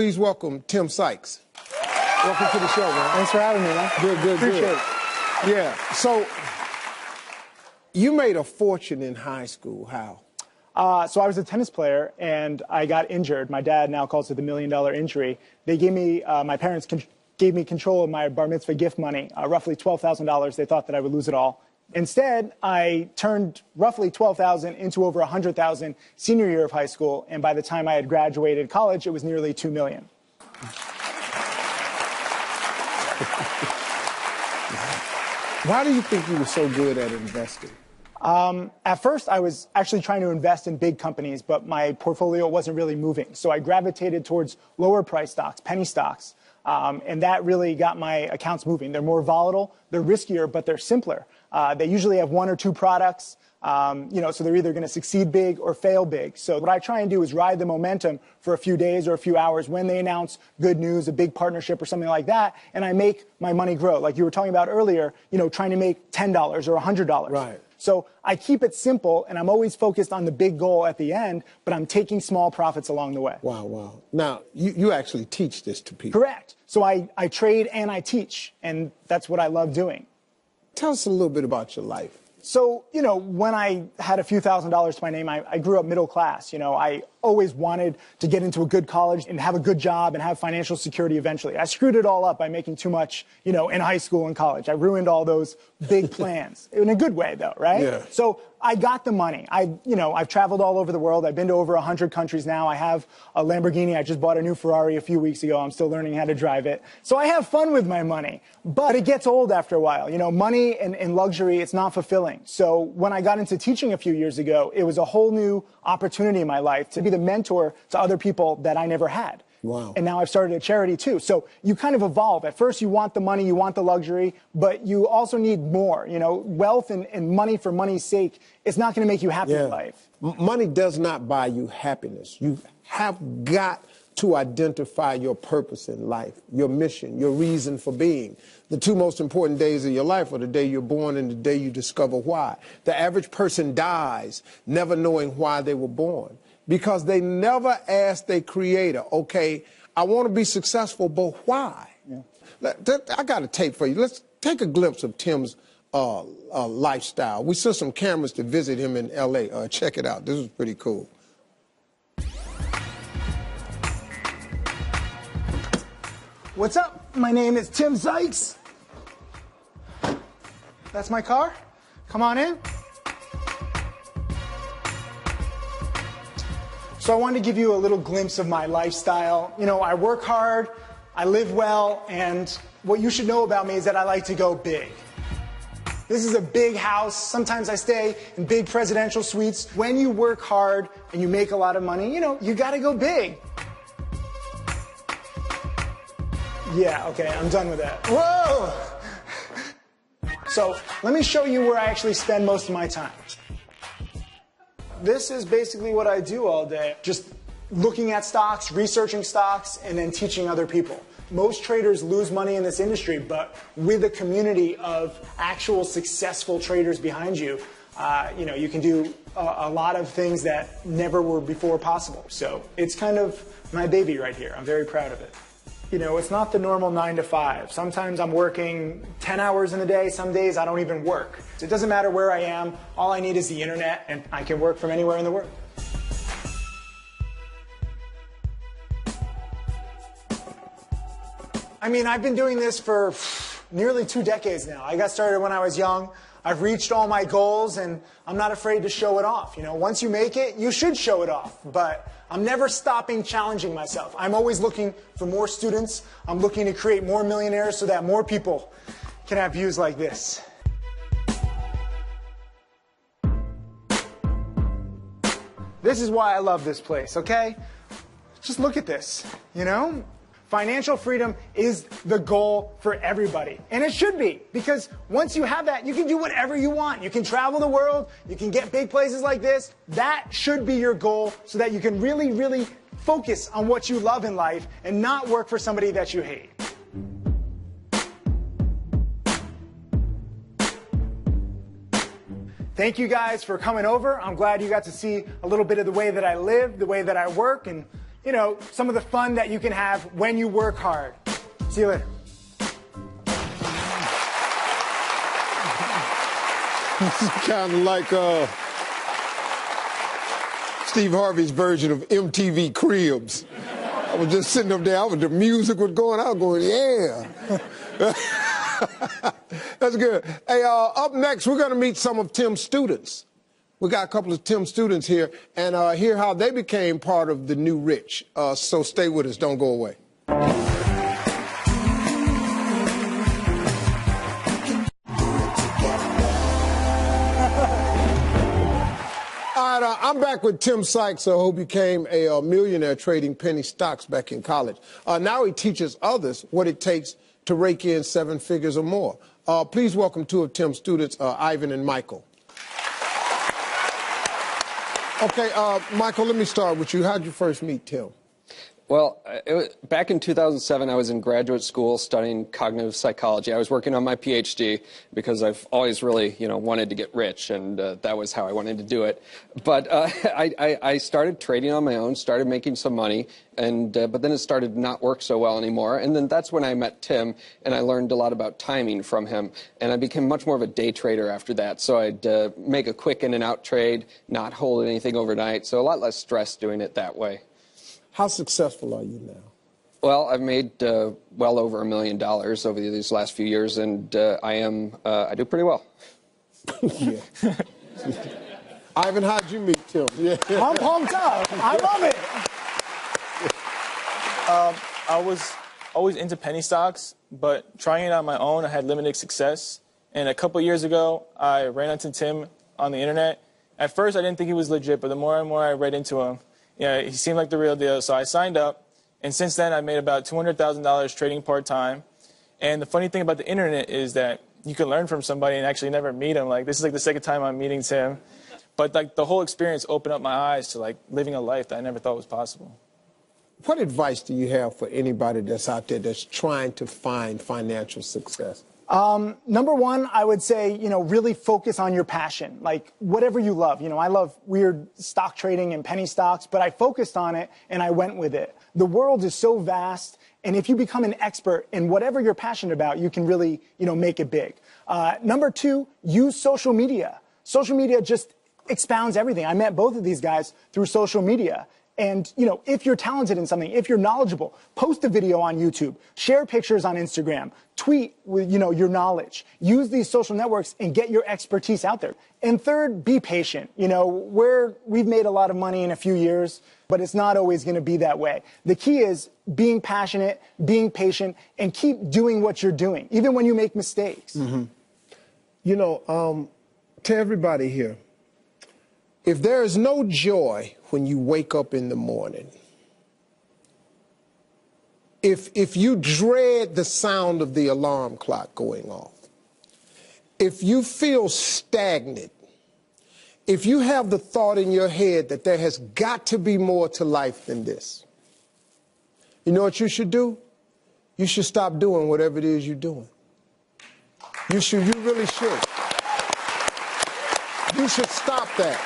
please welcome Tim Sykes. Welcome to the show, man. Thanks for having me, man. Good. Appreciate it. Yeah, so you made a fortune in high school. How? So I was a tennis player, and I got injured. My dad now calls it the $1 million injury. They gave me, my parents gave me control of my bar mitzvah gift money, roughly $12,000. They thought that I would lose it all. Instead, I turned roughly $12,000 into over $100,000 senior year of high school, and by the time I had graduated college, it was nearly $2 million. Why do you think you were so good at investing? At first, I was actually trying to invest in big companies, but my portfolio wasn't really moving. So I gravitated towards lower price stocks, penny stocks, and that really got my accounts moving. They're more volatile, they're riskier, but they're simpler. They usually have one or two products, so they're either going to succeed big or fail big. So what I try and do is ride the momentum for a few days or a few hours when they announce good news, a big partnership or something like that, and I make my money grow. Like you were talking about earlier, trying to make $10 or $100. Right. So I keep it simple, and I'm always focused on the big goal at the end, but I'm taking small profits along the way. Wow. Now, you actually teach this to people. Correct. So I trade and I teach, and that's what I love doing. Tell us a little bit about your life. So, when I had a few $1,000s to my name, I grew up middle class. I always wanted to get into a good college and have a good job and have financial security eventually. I screwed it all up by making too much, in high school and college. I ruined all those big plans. In a good way, though, right? Yeah. So I got the money. I've traveled all over the world. I've been to over 100 countries now. I have a Lamborghini. I just bought a new Ferrari a few weeks ago. I'm still learning how to drive it. So I have fun with my money. But it gets old after a while. Money and luxury, it's not fulfilling. So when I got into teaching a few years ago, it was a whole new opportunity in my life to be the mentor to other people that I never had. Wow. And now I've started a charity too. So you kind of evolve. At first you want the money, you want the luxury, but you also need more. Wealth and money for money's sake is not going to make you happy in life. Money does not buy you happiness. You have got to identify your purpose in life, your mission, your reason for being. The two most important days of your life are the day you're born and the day you discover why. The average person dies never knowing why they were born, because they never asked their creator, okay, I want to be successful, but why? Yeah. I got a tape for you. Let's take a glimpse of Tim's lifestyle. We sent some cameras to visit him in L.A. Check it out. This was pretty cool. What's up? My name is Tim Sykes. That's my car. Come on in. So I wanted to give you a little glimpse of my lifestyle. I work hard, I live well, and what you should know about me is that I like to go big. This is a big house. Sometimes I stay in big presidential suites. When you work hard and you make a lot of money, you gotta go big. Yeah, okay, I'm done with that. Whoa! So let me show you where I actually spend most of my time. This is basically what I do all day. Just looking at stocks, researching stocks, and then teaching other people. Most traders lose money in this industry, but with a community of actual successful traders behind you, you can do a lot of things that never were before possible. So it's kind of my baby right here. I'm very proud of it. It's not the normal 9 to 5. Sometimes I'm working 10 hours in a day. Some days I don't even work. It doesn't matter where I am. All I need is the internet, and I can work from anywhere in the world. I've been doing this for nearly 2 decades now. I got started when I was young. I've reached all my goals, and I'm not afraid to show it off. Once you make it, you should show it off. But I'm never stopping challenging myself. I'm always looking for more students. I'm looking to create more millionaires so that more people can have views like this. This is why I love this place, okay? Just look at this, Financial freedom is the goal for everybody. And it should be, because once you have that, you can do whatever you want. You can travel the world, you can get big places like this. That should be your goal so that you can really, really focus on what you love in life and not work for somebody that you hate. Thank you guys for coming over. I'm glad you got to see a little bit of the way that I live, the way that I work, and you know, some of the fun that you can have when you work hard. See you later. Kind of like Steve Harvey's version of MTV Cribs. I was just sitting up there, the music was going, I was going, yeah. That's good. Hey, up next, we're going to meet some of Tim's students. We got a couple of Tim students here, and hear how they became part of the new rich. So stay with us, don't go away. All right, I'm back with Tim Sykes, who became a millionaire trading penny stocks back in college. Now he teaches others what it takes to rake in 7 figures or more. Please welcome 2 of Tim's students, Ivan and Michael. Okay, Michael, let me start with you. How'd you first meet Tim? Well, back in 2007, I was in graduate school studying cognitive psychology. I was working on my PhD because I've always really, wanted to get rich, and that was how I wanted to do it. But I started trading on my own, started making some money, and but then it started to not work so well anymore. And then that's when I met Tim, and I learned a lot about timing from him. And I became much more of a day trader after that. So I'd make a quick in and out trade, not hold anything overnight. So a lot less stress doing it that way. How successful are you now? Well, I've made well over $1 million over these last few years, and I do pretty well. Yeah. Ivan, how'd you meet Tim? Yeah. I'm pumped up. I love it. I was always into penny stocks, but trying it on my own, I had limited success. And a couple years ago, I ran into Tim on the internet. At first, I didn't think he was legit, but the more and more I read into him, he seemed like the real deal. So I signed up, and since then, I made about $200,000 trading part-time. And the funny thing about the internet is that you can learn from somebody and actually never meet him. Like, this is like the second time I'm meeting Tim. But like the whole experience opened up my eyes to like living a life that I never thought was possible. What advice do you have for anybody that's out there that's trying to find financial success? Number one, I would say, really focus on your passion, like whatever you love. I love weird stock trading and penny stocks, but I focused on it and I went with it. The world is so vast, and if you become an expert in whatever you're passionate about, you can really, make it big. Number two, use social media. Social media just expounds everything. I met both of these guys through social media. And, if you're talented in something, if you're knowledgeable, post a video on YouTube, share pictures on Instagram, tweet with, your knowledge, use these social networks and get your expertise out there. And third, be patient. We've made a lot of money in a few years, but it's not always going to be that way. The key is being passionate, being patient, and keep doing what you're doing, even when you make mistakes. Mm-hmm. To everybody here, if there is no joy when you wake up in the morning, if you dread the sound of the alarm clock going off, if you feel stagnant, if you have the thought in your head that there has got to be more to life than this, you know what you should do? You should stop doing whatever it is you're doing. You really should. You should stop that.